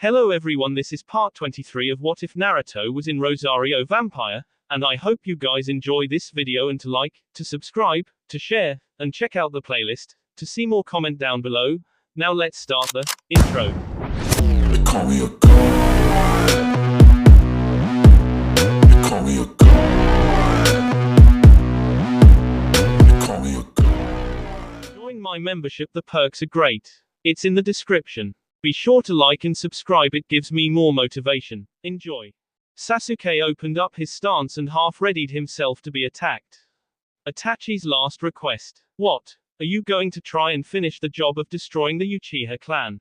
Hello everyone, this is part 23 of What If Naruto Was in Rosario Vampire, and I hope you guys enjoy this video and to like, to subscribe, to share, and check out the playlist, to see more comment down below. Now let's start the intro. They call me a god. They call me a god. They call me a god. Join my membership, the perks are great. It's in the description. Be sure to like and subscribe, it gives me more motivation. Enjoy. Sasuke opened up his stance and half-readied himself to be attacked. Itachi's last request. What? Are you going to try and finish the job of destroying the Uchiha clan?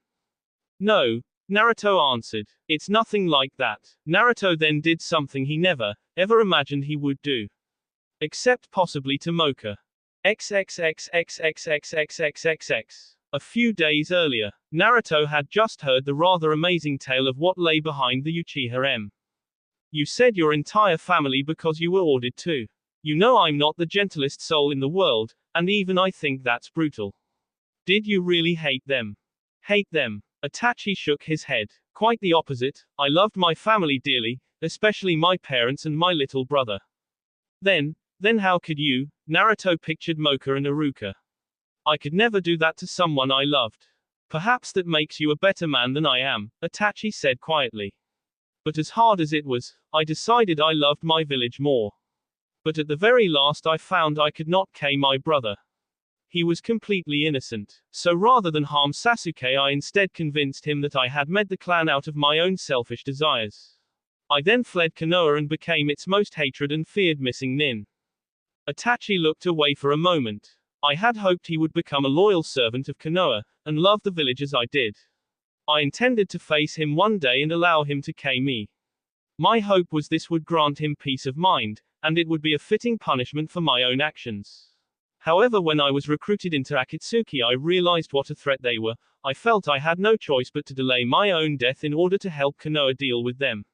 No, Naruto answered. It's nothing like that. Naruto then did something he never, ever imagined he would do. Except possibly to Mocha. XXXXXXXXXX. A few days earlier, Naruto had just heard the rather amazing tale of what lay behind the Uchiha M. You said your entire family because you were ordered to. You know I'm not the gentlest soul in the world, and even I think that's brutal. Did you really hate them? Hate them? Itachi shook his head. Quite the opposite. I loved my family dearly, especially my parents and my little brother. Then how could you? Naruto pictured Mocha and Iruka. I could never do that to someone I loved. Perhaps that makes you a better man than I am, Itachi said quietly. But as hard as it was, I decided I loved my village more. But at the very last I found I could not kill my brother. He was completely innocent. So rather than harm Sasuke, I instead convinced him that I had made the clan out of my own selfish desires. I then fled Konoha and became its most hated and feared missing nin. Itachi looked away for a moment. I had hoped he would become a loyal servant of Konoha, and love the village as I did. I intended to face him one day and allow him to kill me. My hope was this would grant him peace of mind, and it would be a fitting punishment for my own actions. However, when I was recruited into Akatsuki, I realized what a threat they were. I felt I had no choice but to delay my own death in order to help Konoha deal with them.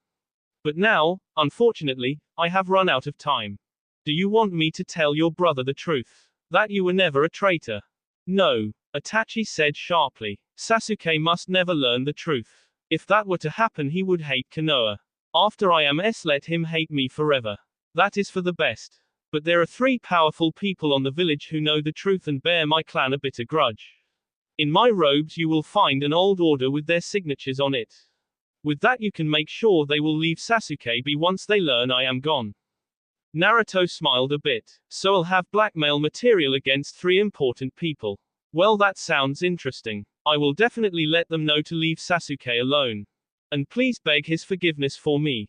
But now, unfortunately, I have run out of time. Do you want me to tell your brother the truth? That you were never a traitor? No, Itachi said sharply. Sasuke must never learn the truth. If that were to happen, he would hate Konoha. After I am let him hate me forever. That is for the best. But there are 3 powerful people on the village who know the truth and bear my clan a bitter grudge. In my robes you will find an old order with their signatures on it. With that you can make sure they will leave Sasuke be once they learn I am gone. Naruto smiled a bit. So I'll have blackmail material against 3 important people. Well, that sounds interesting. I will definitely let them know to leave Sasuke alone. And please beg his forgiveness for me.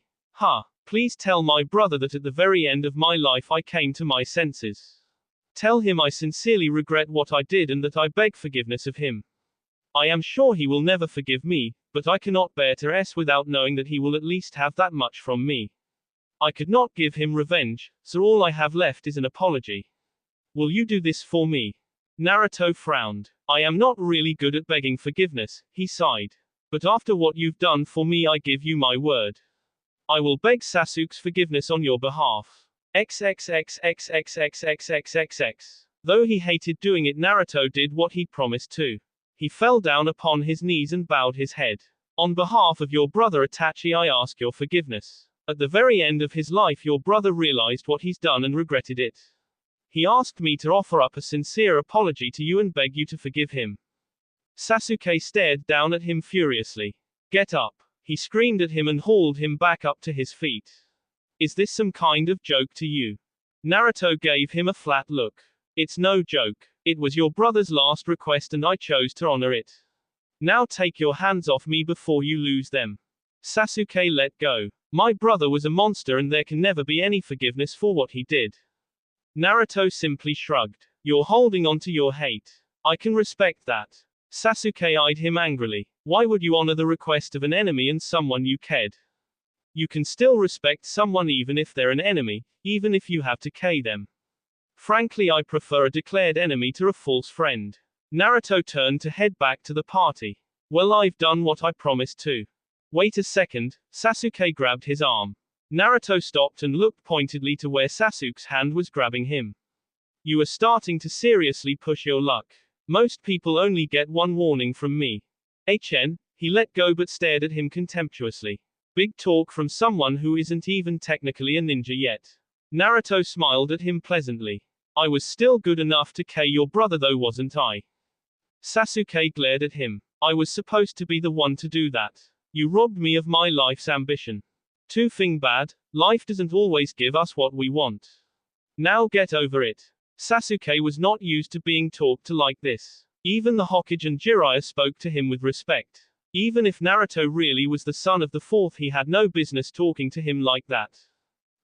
Please tell my brother that at the very end of my life I came to my senses. Tell him I sincerely regret what I did and that I beg forgiveness of him. I am sure he will never forgive me, but I cannot bear to without knowing that he will at least have that much from me. I could not give him revenge, so all I have left is an apology. Will you do this for me? Naruto frowned. I am not really good at begging forgiveness, he sighed. But after what you've done for me, I give you my word. I will beg Sasuke's forgiveness on your behalf. XXXXXXXXXX. Though he hated doing it, Naruto did what he promised to. He fell down upon his knees and bowed his head. On behalf of your brother Itachi, I ask your forgiveness. At the very end of his life, your brother realized what he's done and regretted it. He asked me to offer up a sincere apology to you and beg you to forgive him. Sasuke stared down at him furiously. Get up. He screamed at him and hauled him back up to his feet. Is this some kind of joke to you? Naruto gave him a flat look. It's no joke. It was your brother's last request and I chose to honor it. Now take your hands off me before you lose them. Sasuke let go. My brother was a monster and there can never be any forgiveness for what he did. Naruto simply shrugged. You're holding on to your hate. I can respect that. Sasuke eyed him angrily. Why would you honor the request of an enemy and someone you cared? You can still respect someone even if they're an enemy, even if you have to kill them. Frankly, I prefer a declared enemy to a false friend. Naruto turned to head back to the party. Well, I've done what I promised to. Wait a second, Sasuke grabbed his arm. Naruto stopped and looked pointedly to where Sasuke's hand was grabbing him. You are starting to seriously push your luck. Most people only get one warning from me. He He let go but stared at him contemptuously. Big talk from someone who isn't even technically a ninja yet. Naruto smiled at him pleasantly. I was still good enough to kill your brother though, wasn't I? Sasuke glared at him. I was supposed to be the one to do that. You robbed me of my life's ambition. Too thing bad, life doesn't always give us what we want. Now get over it. Sasuke was not used to being talked to like this. Even the Hokage and Jiraiya spoke to him with respect. Even if Naruto really was the son of the fourth, he had no business talking to him like that.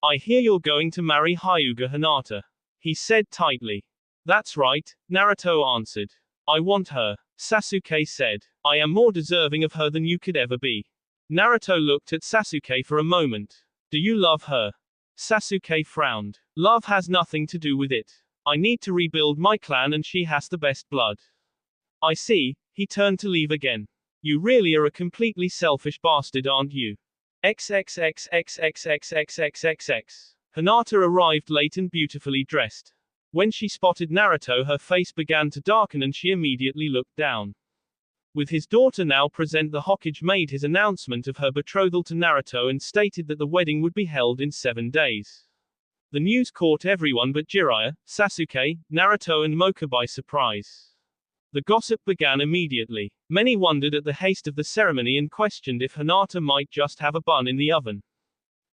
I hear you're going to marry Hyuga Hinata, he said tightly. That's right, Naruto answered. I want her, Sasuke said. I am more deserving of her than you could ever be. Naruto looked at Sasuke for a moment. Do you love her? Sasuke frowned. Love has nothing to do with it. I need to rebuild my clan and she has the best blood. I see, he turned to leave again. You really are a completely selfish bastard, aren't you? XXXXXXXXXX. Hinata arrived late and beautifully dressed. When she spotted Naruto, her face began to darken and she immediately looked down. With his daughter now present, the Hokage made his announcement of her betrothal to Naruto and stated that the wedding would be held in 7 days. The news caught everyone but Jiraiya, Sasuke, Naruto and Moka by surprise. The gossip began immediately. Many wondered at the haste of the ceremony and questioned if Hinata might just have a bun in the oven.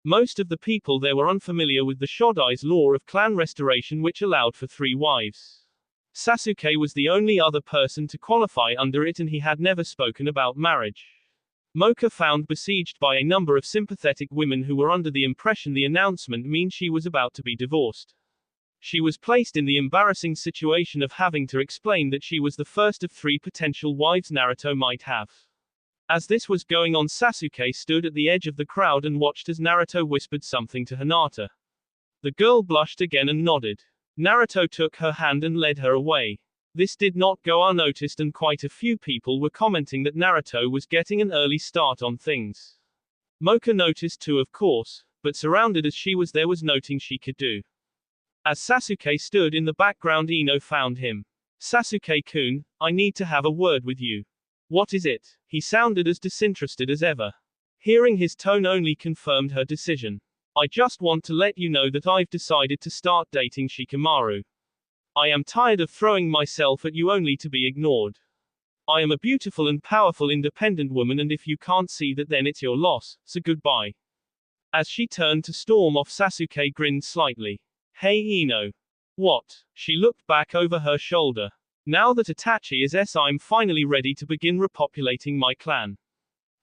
Most of the people there were unfamiliar with the Shodai's law of clan restoration, which allowed for 3 wives. Sasuke was the only other person to qualify under it and he had never spoken about marriage. Moka found besieged by a number of sympathetic women who were under the impression the announcement meant she was about to be divorced. She was placed in the embarrassing situation of having to explain that she was the first of 3 potential wives Naruto might have. As this was going on, Sasuke stood at the edge of the crowd and watched as Naruto whispered something to Hinata. The girl blushed again and nodded. Naruto took her hand and led her away. This did not go unnoticed and quite a few people were commenting that Naruto was getting an early start on things. Moka noticed too, of course, but surrounded as she was, there was nothing she could do. As Sasuke stood in the background, Ino found him. Sasuke-kun, I need to have a word with you. What is it? He sounded as disinterested as ever. Hearing his tone only confirmed her decision. I just want to let you know that I've decided to start dating Shikamaru. I am tired of throwing myself at you only to be ignored. I am a beautiful and powerful independent woman, and if you can't see that, then it's your loss, so goodbye. As she turned to storm off, Sasuke grinned slightly. Hey Ino. What? She looked back over her shoulder. Now that Itachi is I'm finally ready to begin repopulating my clan.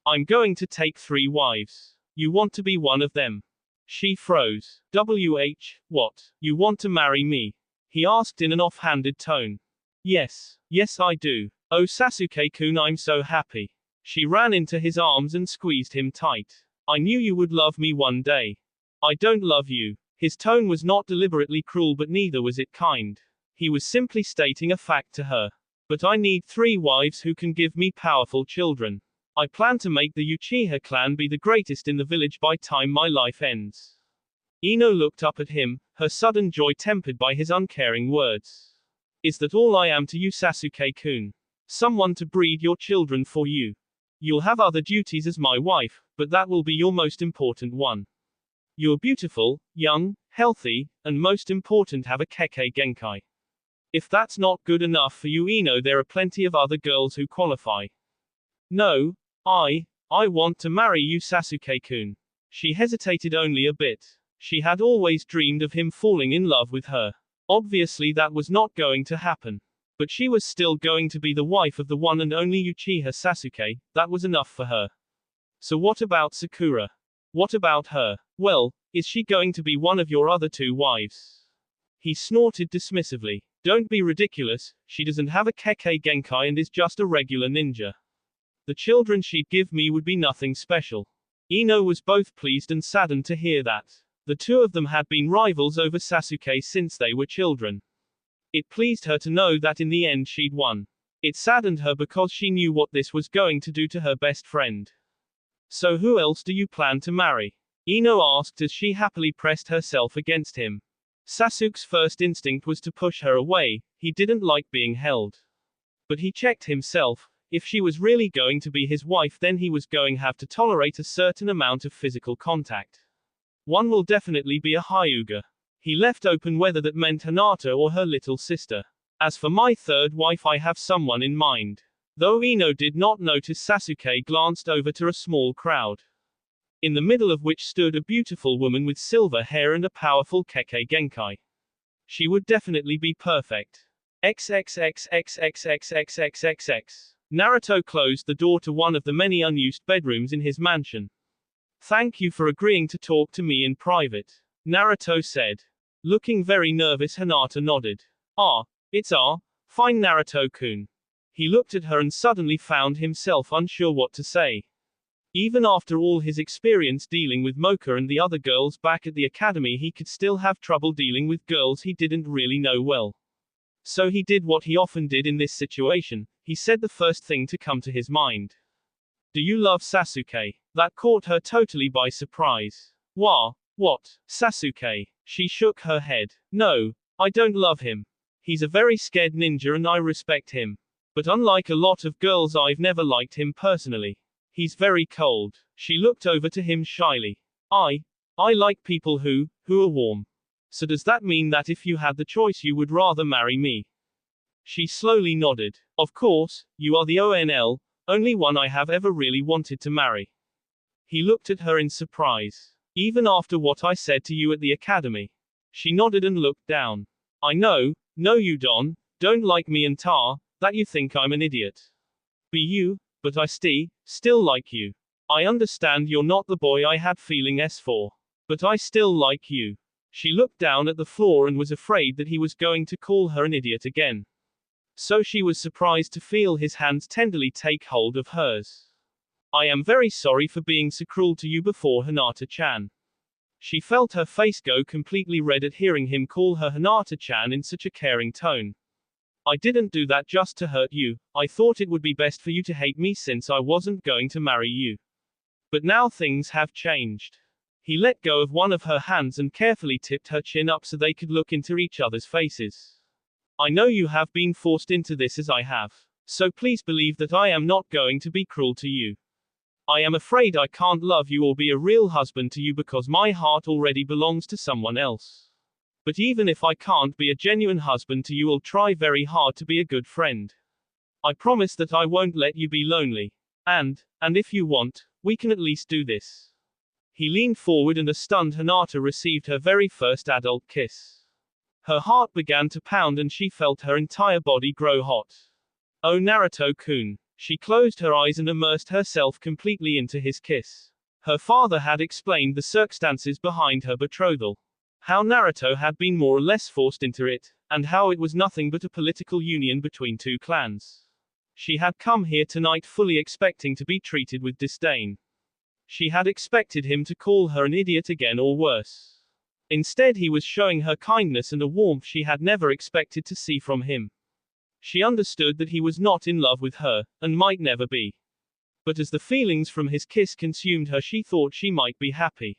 I'm going to take 3 wives. You want to be one of them? She froze. What? You want to marry me? He asked in an offhanded tone. Yes. Yes I do. Oh Sasuke-kun, I'm so happy. She ran into his arms and squeezed him tight. I knew you would love me one day. I don't love you. His tone was not deliberately cruel, but neither was it kind. He was simply stating a fact to her. But I need 3 wives who can give me powerful children. I plan to make the Uchiha clan be the greatest in the village by time my life ends. Ino looked up at him, her sudden joy tempered by his uncaring words. Is that all I am to you, Sasuke-kun? Someone to breed your children for you. You'll have other duties as my wife, but that will be your most important one. You're beautiful, young, healthy, and most important, have a Kekkei Genkai. If that's not good enough for you, Ino, there are plenty of other girls who qualify. No, I want to marry you, Sasuke-kun. She hesitated only a bit. She had always dreamed of him falling in love with her. Obviously that was not going to happen. But she was still going to be the wife of the one and only Uchiha Sasuke. That was enough for her. So what about Sakura? What about her? Well, is she going to be one of your other 2 wives? He snorted dismissively. Don't be ridiculous, she doesn't have a Kekkei Genkai and is just a regular ninja. The children she'd give me would be nothing special. Ino was both pleased and saddened to hear that. The 2 of them had been rivals over Sasuke since they were children. It pleased her to know that in the end she'd won. It saddened her because she knew what this was going to do to her best friend. So who else do you plan to marry? Ino asked as she happily pressed herself against him. Sasuke's first instinct was to push her away. He didn't like being held. But he checked himself. If she was really going to be his wife, then he was going to have to tolerate a certain amount of physical contact. One will definitely be a Hyuga. He left open whether that meant Hinata or her little sister. As for my third wife, I have someone in mind. Though Ino did not notice, Sasuke glanced over to a small crowd, in the middle of which stood a beautiful woman with silver hair and a powerful Kekkei Genkai. She would definitely be perfect. XXXXXXXXXX. Naruto closed the door to one of the many unused bedrooms in his mansion. Thank you for agreeing to talk to me in private, Naruto said. Looking very nervous, Hinata nodded. It's fine, Naruto-kun. He looked at her and suddenly found himself unsure what to say. Even after all his experience dealing with Mocha and the other girls back at the academy, he could still have trouble dealing with girls he didn't really know well. So he did what he often did in this situation. He said the first thing to come to his mind. Do you love Sasuke? That caught her totally by surprise. What? Sasuke? She shook her head. No, I don't love him. He's a very scared ninja and I respect him. But unlike a lot of girls, I've never liked him personally. He's very cold. She looked over to him shyly. I like people who are warm. So does that mean that if you had the choice you would rather marry me? She slowly nodded. Of course, you are the only one I have ever really wanted to marry. He looked at her in surprise. Even after what I said to you at the academy? She nodded and looked down. I know you don't like me and that you think I'm an idiot. But I still like you. I understand you're not the boy I had feelings for. But I still like you. She looked down at the floor and was afraid that he was going to call her an idiot again. So she was surprised to feel his hands tenderly take hold of hers. I am very sorry for being so cruel to you before, Hinata-chan. She felt her face go completely red at hearing him call her Hinata-chan in such a caring tone. I didn't do that just to hurt you. I thought it would be best for you to hate me since I wasn't going to marry you. But now things have changed. He let go of one of her hands and carefully tipped her chin up so they could look into each other's faces. I know you have been forced into this as I have. So please believe that I am not going to be cruel to you. I am afraid I can't love you or be a real husband to you because my heart already belongs to someone else. But even if I can't be a genuine husband to you, I'll try very hard to be a good friend. I promise that I won't let you be lonely. And if you want, we can at least do this. He leaned forward and a stunned Hinata received her very first adult kiss. Her heart began to pound and she felt her entire body grow hot. Oh, Naruto-kun. She closed her eyes and immersed herself completely into his kiss. Her father had explained the circumstances behind her betrothal. How Naruto had been more or less forced into it, and how it was nothing but a political union between two clans. She had come here tonight fully expecting to be treated with disdain. She had expected him to call her an idiot again or worse. Instead, he was showing her kindness and a warmth she had never expected to see from him. She understood that he was not in love with her, and might never be. But as the feelings from his kiss consumed her, she thought she might be happy.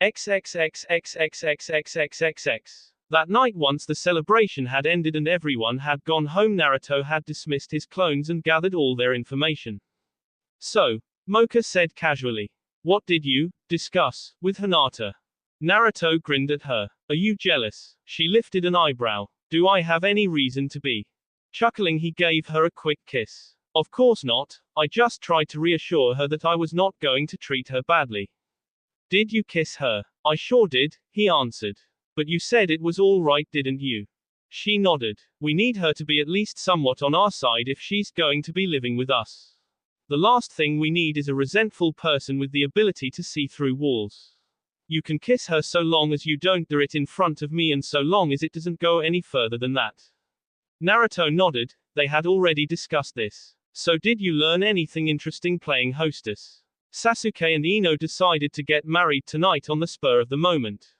XXXXXXXXXX. That night, once the celebration had ended and everyone had gone home, Naruto had dismissed his clones and gathered all their information. So, Mocha said casually, what did you discuss with Hinata? Naruto grinned at her. Are you jealous? She lifted an eyebrow. Do I have any reason to be? Chuckling, he gave her a quick kiss. Of course not. I just tried to reassure her that I was not going to treat her badly. Did you kiss her? I sure did, he answered. But you said it was all right, didn't you? She nodded. We need her to be at least somewhat on our side if she's going to be living with us. The last thing we need is a resentful person with the ability to see through walls. You can kiss her so long as you don't do it in front of me and so long as it doesn't go any further than that. Naruto nodded. They had already discussed this. So did you learn anything interesting playing hostess? Sasuke and Ino decided to get married tonight on the spur of the moment.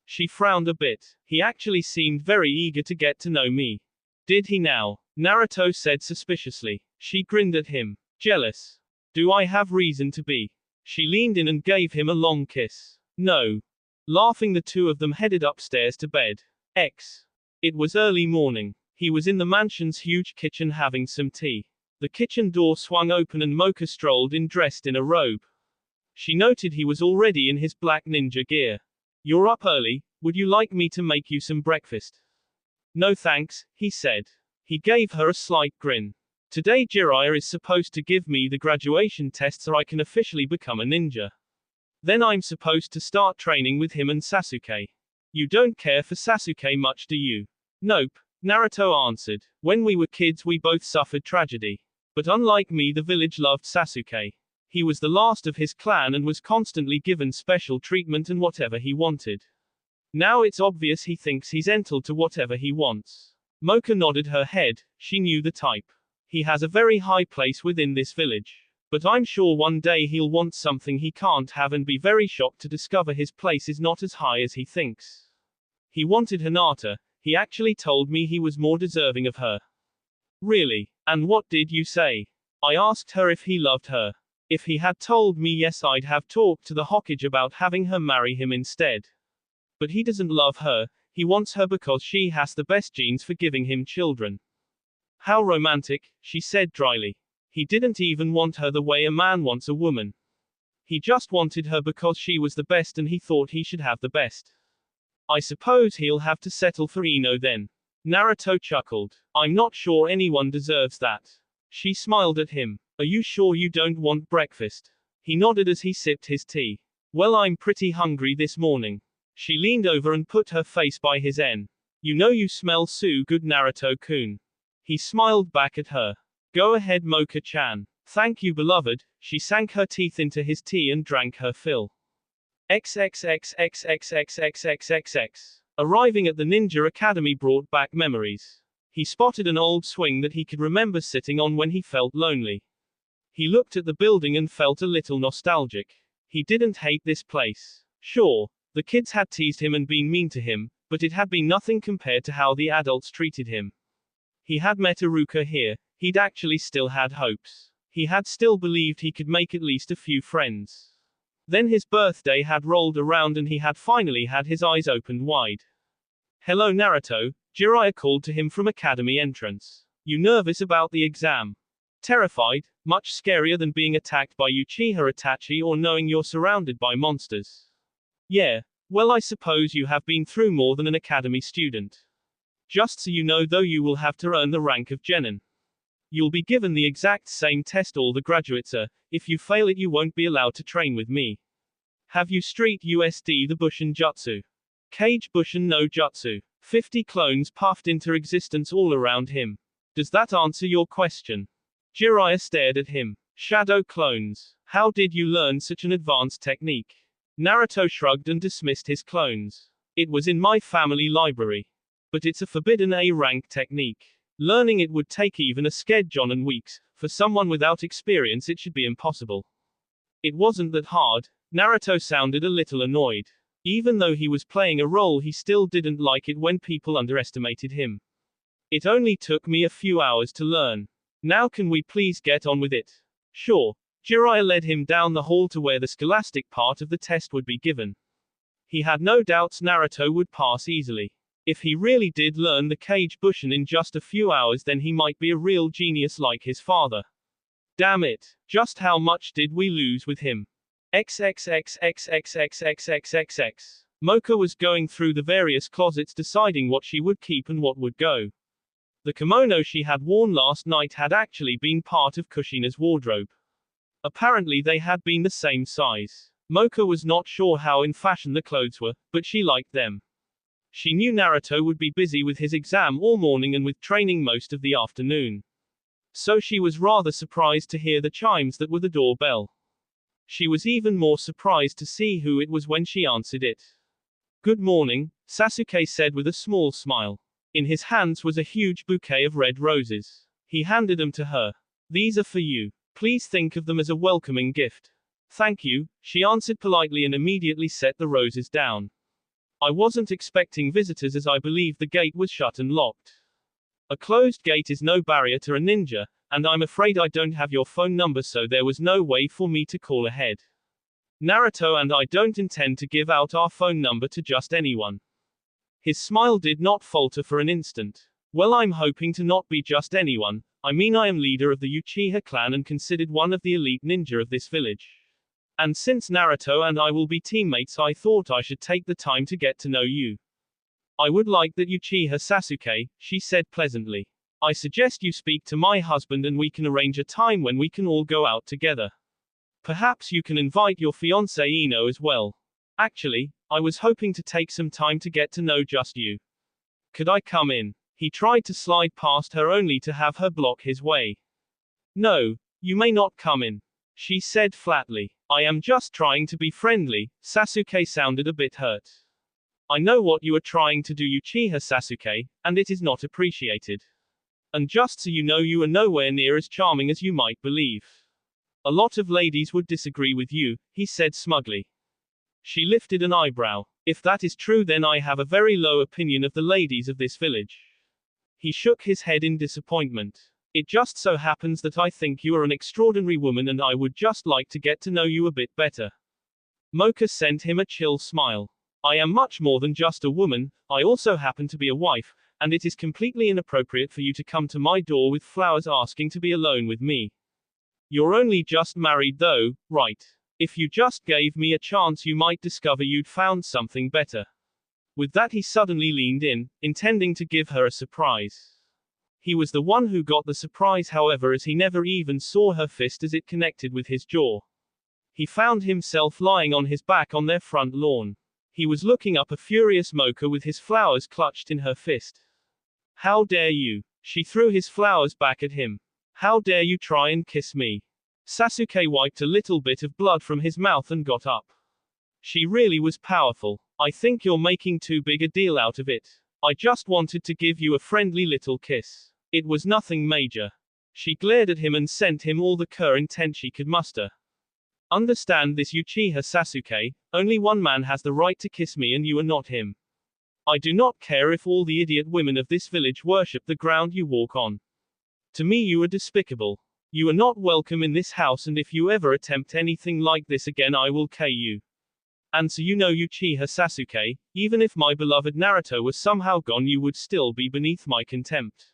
She frowned a bit. He actually seemed very eager to get to know me. Did he now? Naruto said suspiciously. She grinned at him. Jealous? Do I have reason to be? She leaned in and gave him a long kiss. No. Laughing, the two of them headed upstairs to bed. It was early morning. He was in the mansion's huge kitchen having some tea. The kitchen door swung open and Mocha strolled in dressed in a robe. She noted he was already in his black ninja gear. You're up early, would you like me to make you some breakfast? No thanks, he said. He gave her a slight grin. Today Jiraiya is supposed to give me the graduation test so I can officially become a ninja. Then I'm supposed to start training with him and Sasuke. You don't care for Sasuke much, do you? Nope, Naruto answered. When we were kids we both suffered tragedy. But unlike me, the village loved Sasuke. He was the last of his clan and was constantly given special treatment and whatever he wanted. Now it's obvious he thinks he's entitled to whatever he wants. Mocha nodded her head, she knew the type. He has a very high place within this village. But I'm sure one day he'll want something he can't have and be very shocked to discover his place is not as high as he thinks. He wanted Hinata, he actually told me he was more deserving of her. Really? And what did you say? I asked her if he loved her. If he had told me yes, I'd have talked to the Hokage about having her marry him instead. But he doesn't love her, he wants her because she has the best genes for giving him children. How romantic, she said dryly. He didn't even want her the way a man wants a woman. He just wanted her because she was the best and he thought he should have the best. I suppose he'll have to settle for Ino then. Naruto chuckled. I'm not sure anyone deserves that. She smiled at him. Are you sure you don't want breakfast? He nodded as he sipped his tea. Well, I'm pretty hungry this morning. She leaned over and put her face by his en. You know you smell so good, Naruto-kun. He smiled back at her. Go ahead, Mocha-chan. Thank you, beloved. She sank her teeth into his tea and drank her fill. XXXXXXXXXX. Arriving at the Ninja Academy brought back memories. He spotted an old swing that he could remember sitting on when he felt lonely. He looked at the building and felt a little nostalgic. He didn't hate this place. Sure, the kids had teased him and been mean to him, but it had been nothing compared to how the adults treated him. He had met Iruka here, he'd actually still had hopes. He had still believed he could make at least a few friends. Then his birthday had rolled around and he had finally had his eyes opened wide. Hello Naruto, Jiraiya called to him from academy entrance. You nervous about the exam? Terrified, much scarier than being attacked by Uchiha Itachi or knowing you're surrounded by monsters. Yeah, well I suppose you have been through more than an academy student. Just so you know though, you will have to earn the rank of genin. You'll be given the exact same test all the graduates are. If you fail it you won't be allowed to train with me. Have you street USD the Bushin Jutsu? Kage Bushin no Jutsu. 50 clones puffed into existence all around him. Does that answer your question? Jiraiya stared at him. Shadow clones. How did you learn such an advanced technique? Naruto shrugged and dismissed his clones. It was in my family library. But it's a forbidden A-rank technique. Learning it would take even a scared Jonin weeks. For someone without experience it should be impossible. It wasn't that hard. Naruto sounded a little annoyed. Even though he was playing a role, he still didn't like it when people underestimated him. It only took me a few hours to learn. Now can we please get on with it? Sure. Jiraiya led him down the hall to where the scholastic part of the test would be given. He had no doubts Naruto would pass easily. If he really did learn the Kage Bushin in just a few hours, then he might be a real genius like his father. Damn it. Just how much did we lose with him? XXXXXXXXXXX. Mocha was going through the various closets deciding what she would keep and what would go. The kimono she had worn last night had actually been part of Kushina's wardrobe. Apparently they had been the same size. Mocha was not sure how in fashion the clothes were, but she liked them. She knew Naruto would be busy with his exam all morning and with training most of the afternoon. So she was rather surprised to hear the chimes that were the doorbell. She was even more surprised to see who it was when she answered it. Good morning, Sasuke said with a small smile. In his hands was a huge bouquet of red roses. He handed them to her. These are for you. Please think of them as a welcoming gift. Thank you, she answered politely and immediately set the roses down. I wasn't expecting visitors as I believe the gate was shut and locked. A closed gate is no barrier to a ninja, and I'm afraid I don't have your phone number, so there was no way for me to call ahead. Naruto and I don't intend to give out our phone number to just anyone. His smile did not falter for an instant. Well, I'm hoping to not be just anyone, I mean I am leader of the Uchiha clan and considered one of the elite ninja of this village. And since Naruto and I will be teammates, I thought I should take the time to get to know you. I would like that Uchiha Sasuke, she said pleasantly. I suggest you speak to my husband and we can arrange a time when we can all go out together. Perhaps you can invite your fiancé Ino as well. Actually, I was hoping to take some time to get to know just you. Could I come in? He tried to slide past her only to have her block his way. No, you may not come in, she said flatly. I am just trying to be friendly. Sasuke sounded a bit hurt. I know what you are trying to do, Uchiha Sasuke, and it is not appreciated. And just so you know, you are nowhere near as charming as you might believe. A lot of ladies would disagree with you, he said smugly. She lifted an eyebrow. If that is true, then I have a very low opinion of the ladies of this village. He shook his head in disappointment. It just so happens that I think you are an extraordinary woman and I would just like to get to know you a bit better. Mocha sent him a chill smile. I am much more than just a woman, I also happen to be a wife, and it is completely inappropriate for you to come to my door with flowers asking to be alone with me. You're only just married though, right? If you just gave me a chance, you might discover you'd found something better. With that, he suddenly leaned in, intending to give her a surprise. He was the one who got the surprise, however, as he never even saw her fist as it connected with his jaw. He found himself lying on his back on their front lawn. He was looking up a furious Mocha with his flowers clutched in her fist. How dare you? She threw his flowers back at him. How dare you try and kiss me? Sasuke wiped a little bit of blood from his mouth and got up. She really was powerful. I think you're making too big a deal out of it. I just wanted to give you a friendly little kiss. It was nothing major. She glared at him and sent him all the intent she could muster. Understand this, Uchiha Sasuke, only one man has the right to kiss me and you are not him. I do not care if all the idiot women of this village worship the ground you walk on. To me you are despicable. You are not welcome in this house, and if you ever attempt anything like this again I will kill you. And so you know, Uchiha Sasuke, even if my beloved Naruto was somehow gone, you would still be beneath my contempt.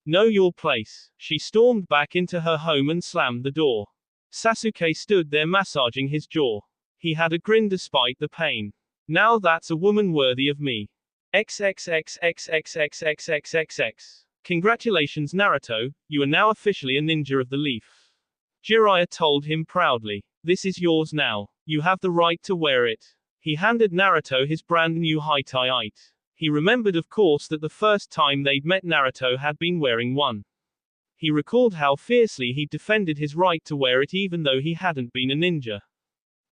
Know your place. She stormed back into her home and slammed the door. Sasuke stood there massaging his jaw. He had a grin despite the pain. Now that's a woman worthy of me. XXXXXXXXXX. Congratulations Naruto, you are now officially a ninja of the leaf. Jiraiya told him proudly. This is yours now. You have the right to wear it. He handed Naruto his brand new high-tie. He remembered, of course, that the first time they'd met Naruto had been wearing one. He recalled how fiercely he defended his right to wear it even though he hadn't been a ninja.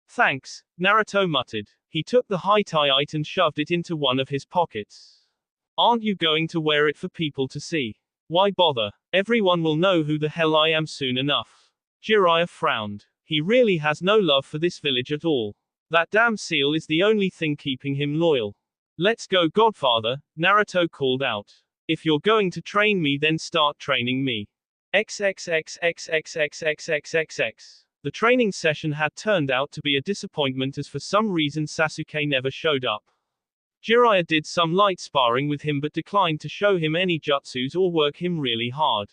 Thanks, Naruto muttered. He took the high-tie and shoved it into one of his pockets. Aren't you going to wear it for people to see? Why bother? Everyone will know who the hell I am soon enough. Jiraiya frowned. He really has no love for this village at all. That damn seal is the only thing keeping him loyal. Let's go, Godfather, Naruto called out. If you're going to train me, then start training me. XXXXXXXXXX. The training session had turned out to be a disappointment, as for some reason Sasuke never showed up. Jiraiya did some light sparring with him but declined to show him any jutsus or work him really hard.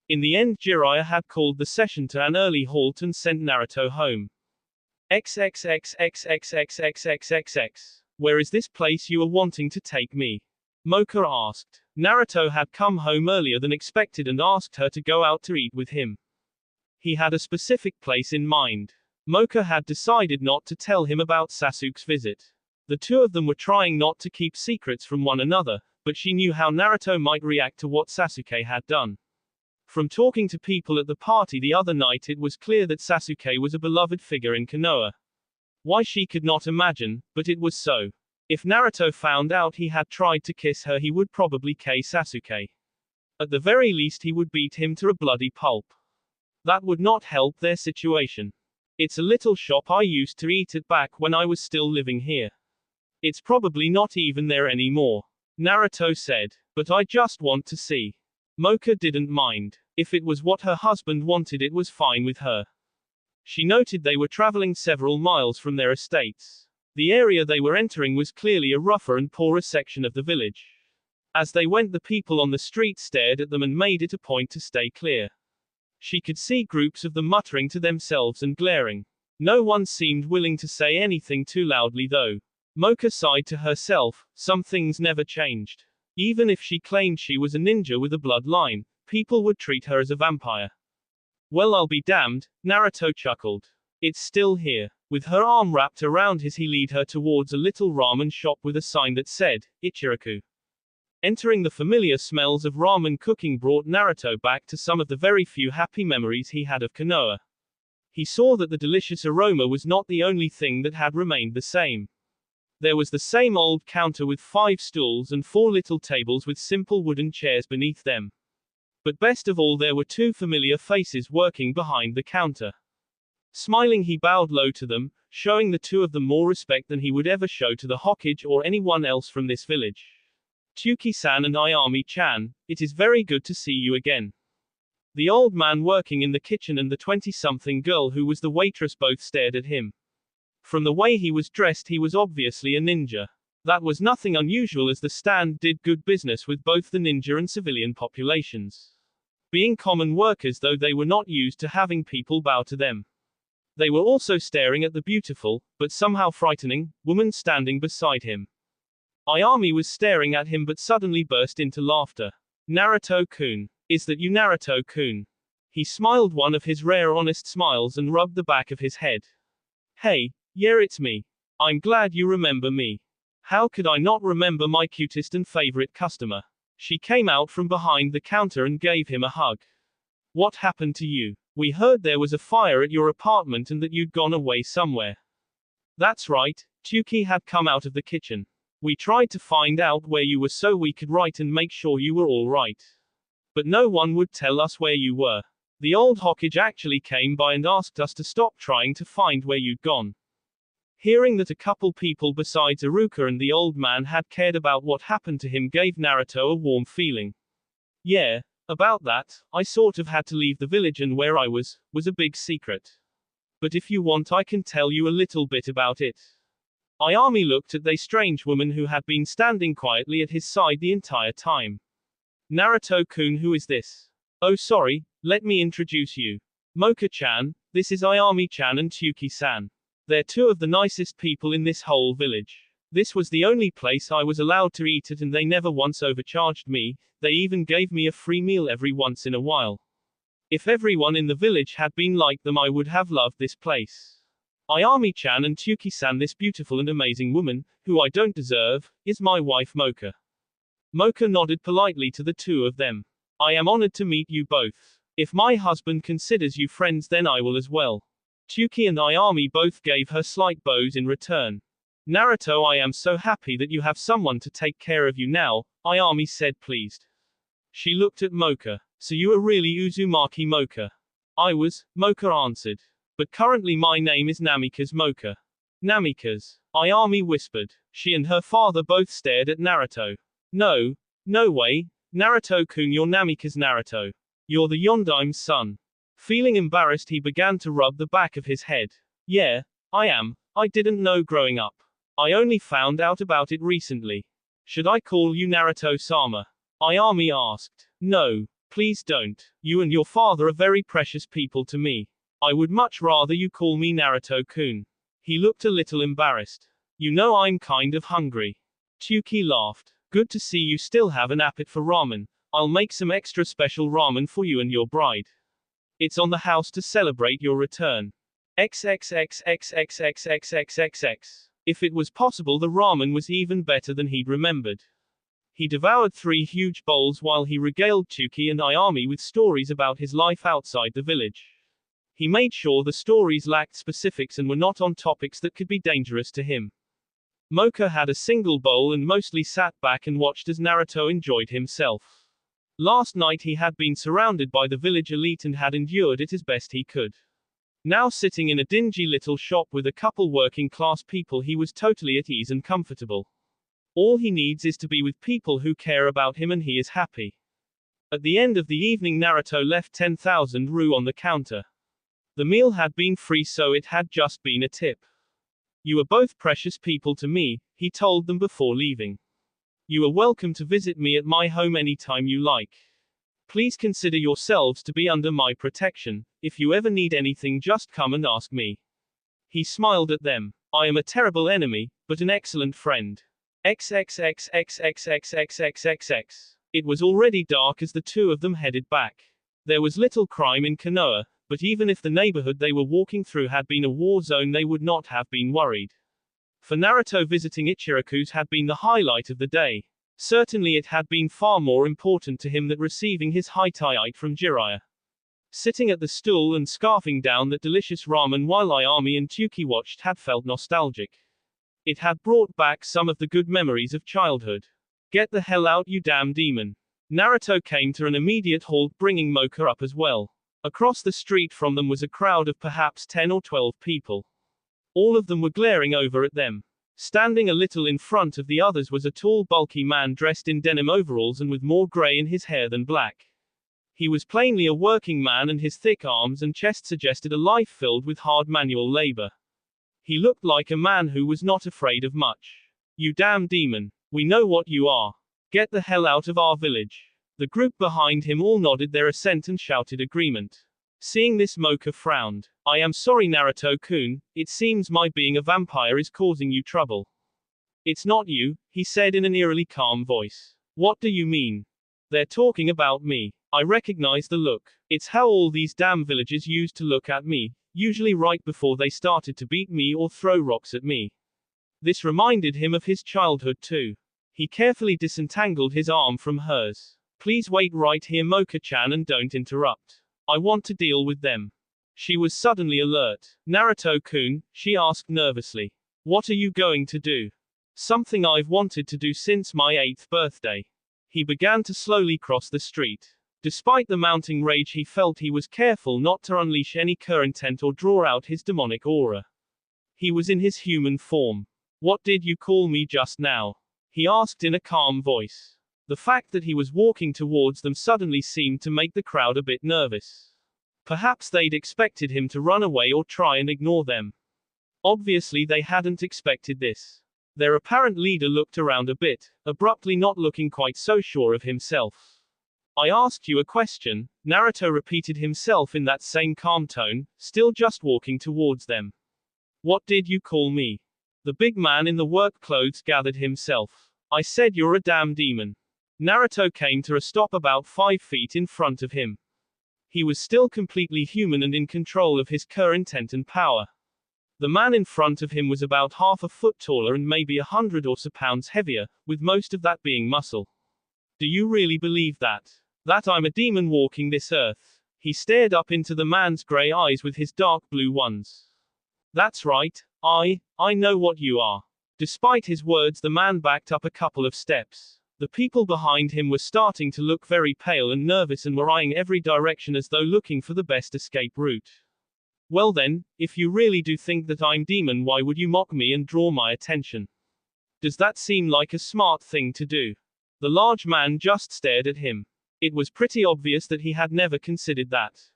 In the end, Jiraiya had called the session to an early halt and sent Naruto home. XXXXXXXXXX. Where is this place you are wanting to take me? Mocha asked. Naruto had come home earlier than expected and asked her to go out to eat with him. He had a specific place in mind. Mocha had decided not to tell him about Sasuke's visit. The two of them were trying not to keep secrets from one another, but she knew how Naruto might react to what Sasuke had done. From talking to people at the party the other night, it was clear that Sasuke was a beloved figure in Konoha. Why, she could not imagine, but it was so. If Naruto found out he had tried to kiss her, he would probably kill Sasuke. At the very least, he would beat him to a bloody pulp. That would not help their situation. It's a little shop I used to eat at back when I was still living here. It's probably not even there anymore. Naruto said. But I just want to see. Mocha didn't mind. If it was what her husband wanted, it was fine with her. She noted they were traveling several miles from their estates. The area they were entering was clearly a rougher and poorer section of the village. As they went, the people on the street stared at them and made it a point to stay clear. She could see groups of them muttering to themselves and glaring. No one seemed willing to say anything too loudly though. Mocha sighed to herself, some things never changed. Even if she claimed she was a ninja with a bloodline, people would treat her as a vampire. Well, I'll be damned, Naruto chuckled. It's still here. With her arm wrapped around his, he led her towards a little ramen shop with a sign that said, Ichiraku. Entering, the familiar smells of ramen cooking brought Naruto back to some of the very few happy memories he had of Konoha. He saw that the delicious aroma was not the only thing that had remained the same. There was the same old counter with 5 stools and 4 little tables with simple wooden chairs beneath them. But best of all, there were 2 familiar faces working behind the counter. Smiling, he bowed low to them, showing the 2 of them more respect than he would ever show to the Hokage or anyone else from this village. Tsuki-san and Ayami-chan, it is very good to see you again. The old man working in the kitchen and the 20-something girl who was the waitress both stared at him. From the way he was dressed, he was obviously a ninja. That was nothing unusual, as the stand did good business with both the ninja and civilian populations. Being common workers, though, they were not used to having people bow to them. They were also staring at the beautiful, but somehow frightening, woman standing beside him. Ayami was staring at him but suddenly burst into laughter. Naruto-kun. Is that you, Naruto-kun? He smiled one of his rare honest smiles and rubbed the back of his head. Hey, yeah, it's me. I'm glad you remember me. How could I not remember my cutest and favorite customer? She came out from behind the counter and gave him a hug. What happened to you? We heard there was a fire at your apartment and that you'd gone away somewhere. That's right, Tsuki had come out of the kitchen. We tried to find out where you were so we could write and make sure you were all right. But no one would tell us where you were. The old Hokage actually came by and asked us to stop trying to find where you'd gone. Hearing that a couple people besides Iruka and the old man had cared about what happened to him gave Naruto a warm feeling. Yeah, about that, I sort of had to leave the village, and where I was a big secret. But if you want, I can tell you a little bit about it. Ayami looked at the strange woman who had been standing quietly at his side the entire time. Naruto-kun, who is this? Oh, sorry, let me introduce you. Mocha-chan, this is Ayami-chan and Tsuki-san. They're 2 of the nicest people in this whole village. This was the only place I was allowed to eat at, and they never once overcharged me. They even gave me a free meal every once in a while. If everyone in the village had been like them, I would have loved this place. Ayami-chan and Tsuki-san, this beautiful and amazing woman, who I don't deserve, is my wife Mocha. Mocha nodded politely to the 2 of them. I am honored to meet you both. If my husband considers you friends, then I will as well. Tsuki and Ayami both gave her slight bows in return. Naruto, I am so happy that you have someone to take care of you now, Ayami said, pleased. She looked at Mocha. So you are really Uzumaki Mocha? I was, Mocha answered. But currently my name is Namikaze Mocha. Namikaze, Ayami whispered. She and her father both stared at Naruto. No way, Naruto-kun, you're Namikaze Naruto. You're the Yondaime son. Feeling embarrassed, he began to rub the back of his head. Yeah, I am. I didn't know growing up. I only found out about it recently. Should I call you Naruto-sama? Ayami asked. No, please don't. You and your father are very precious people to me. I would much rather you call me Naruto-kun. He looked a little embarrassed. You know, I'm kind of hungry. Tsuki laughed. Good to see you still have an appetite for ramen. I'll make some extra special ramen for you and your bride. It's on the house to celebrate your return. XXXXXXXXXXX. If it was possible, the ramen was even better than he'd remembered. He devoured 3 huge bowls while he regaled Tsuki and Ayami with stories about his life outside the village. He made sure the stories lacked specifics and were not on topics that could be dangerous to him. Mocha had a single bowl and mostly sat back and watched as Naruto enjoyed himself. Last night he had been surrounded by the village elite and had endured it as best he could. Now sitting in a dingy little shop with a couple working class people, he was totally at ease and comfortable. All he needs is to be with people who care about him and he is happy. At the end of the evening, Naruto left 10,000 ru on the counter. The meal had been free, so it had just been a tip. You are both precious people to me, he told them before leaving. You are welcome to visit me at my home anytime you like. Please consider yourselves to be under my protection. If you ever need anything, just come and ask me. He smiled at them. I am a terrible enemy, but an excellent friend. XXXXXXXXXXX. It was already dark as the two of them headed back. There was little crime in Konoha, but even if the neighborhood they were walking through had been a war zone, they would not have been worried. For Naruto, visiting Ichiraku's had been the highlight of the day. Certainly it had been far more important to him than receiving his highlight from Jiraiya. Sitting at the stool and scarfing down that delicious ramen while Ayami and Tuki watched had felt nostalgic. It had brought back some of the good memories of childhood. Get the hell out, you damn demon. Naruto came to an immediate halt, bringing Mocha up as well. Across the street from them was a crowd of perhaps 10 or 12 people. All of them were glaring over at them. Standing a little in front of the others was a tall, bulky man dressed in denim overalls and with more gray in his hair than black. He was plainly a working man, and his thick arms and chest suggested a life filled with hard manual labor. He looked like a man who was not afraid of much. You damn demon. We know what you are. Get the hell out of our village. The group behind him all nodded their assent and shouted agreement. Seeing this, Mocha frowned. I am sorry, Naruto-kun, it seems my being a vampire is causing you trouble. It's not you, he said in an eerily calm voice. What do you mean? They're talking about me. I recognize the look. It's how all these damn villagers used to look at me, usually right before they started to beat me or throw rocks at me. This reminded him of his childhood too. He carefully disentangled his arm from hers. Please wait right here, Mocha-chan, and don't interrupt. I want to deal with them. She was suddenly alert. Naruto-kun, she asked nervously. What are you going to do? Something I've wanted to do since my 8th birthday. He began to slowly cross the street. Despite the mounting rage he felt, he was careful not to unleash any intent or draw out his demonic aura. He was in his human form. What did you call me just now? He asked in a calm voice. The fact that he was walking towards them suddenly seemed to make the crowd a bit nervous. Perhaps they'd expected him to run away or try and ignore them. Obviously they hadn't expected this. Their apparent leader looked around a bit, abruptly, not looking quite so sure of himself. I asked you a question, Naruto repeated himself in that same calm tone, still just walking towards them. What did you call me? The big man in the work clothes gathered himself. I said you're a damn demon. Naruto came to a stop about 5 feet in front of him. He was still completely human and in control of his intent and power. The man in front of him was about half a foot taller and maybe 100 or so pounds heavier, with most of that being muscle. Do you really believe that? That I'm a demon walking this earth? He stared up into the man's gray eyes with his dark blue ones. That's right, I know what you are. Despite his words, the man backed up a couple of steps. The people behind him were starting to look very pale and nervous and were eyeing every direction as though looking for the best escape route. Well then, if you really do think that I'm demon, why would you mock me and draw my attention? Does that seem like a smart thing to do? The large man just stared at him. It was pretty obvious that he had never considered that.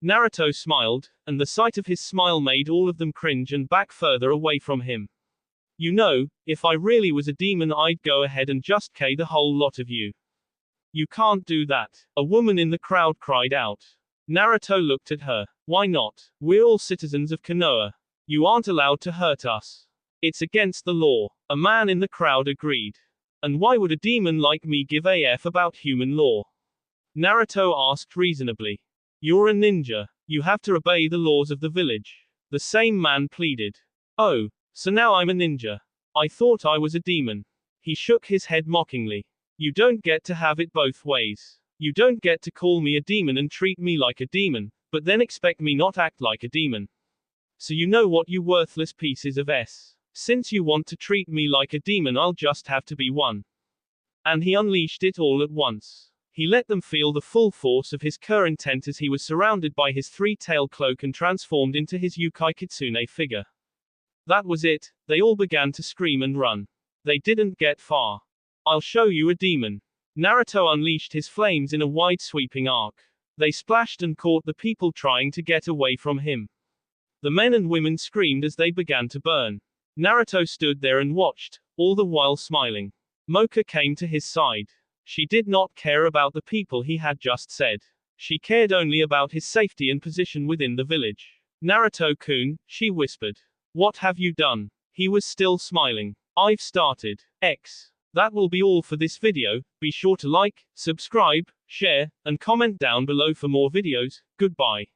Naruto smiled, and the sight of his smile made all of them cringe and back further away from him. You know, if I really was a demon, I'd go ahead and just kill the whole lot of you. You can't do that, a woman in the crowd cried out. Naruto looked at her. Why not? We're all citizens of Konoha. You aren't allowed to hurt us. It's against the law, a man in the crowd agreed. And why would a demon like me give a F about human law? Naruto asked reasonably. You're a ninja. You have to obey the laws of the village. The same man pleaded. Oh, so now I'm a ninja. I thought I was a demon. He shook his head mockingly. You don't get to have it both ways. You don't get to call me a demon and treat me like a demon, but then expect me not act like a demon. So you know what, you worthless pieces of s. Since you want to treat me like a demon, I'll just have to be one. And he unleashed it all at once. He let them feel the full force of his intent as he was surrounded by his three-tailed cloak and transformed into his Yukai Kitsune figure. That was it, they all began to scream and run. They didn't get far. I'll show you a demon. Naruto unleashed his flames in a wide sweeping arc. They splashed and caught the people trying to get away from him. The men and women screamed as they began to burn. Naruto stood there and watched, all the while smiling. Mocha came to his side. She did not care about the people he had just said. She cared only about his safety and position within the village. Naruto-kun, she whispered. What have you done? He was still smiling. I've started. X. That will be all for this video. Be sure to like, subscribe, share, and comment down below for more videos. Goodbye.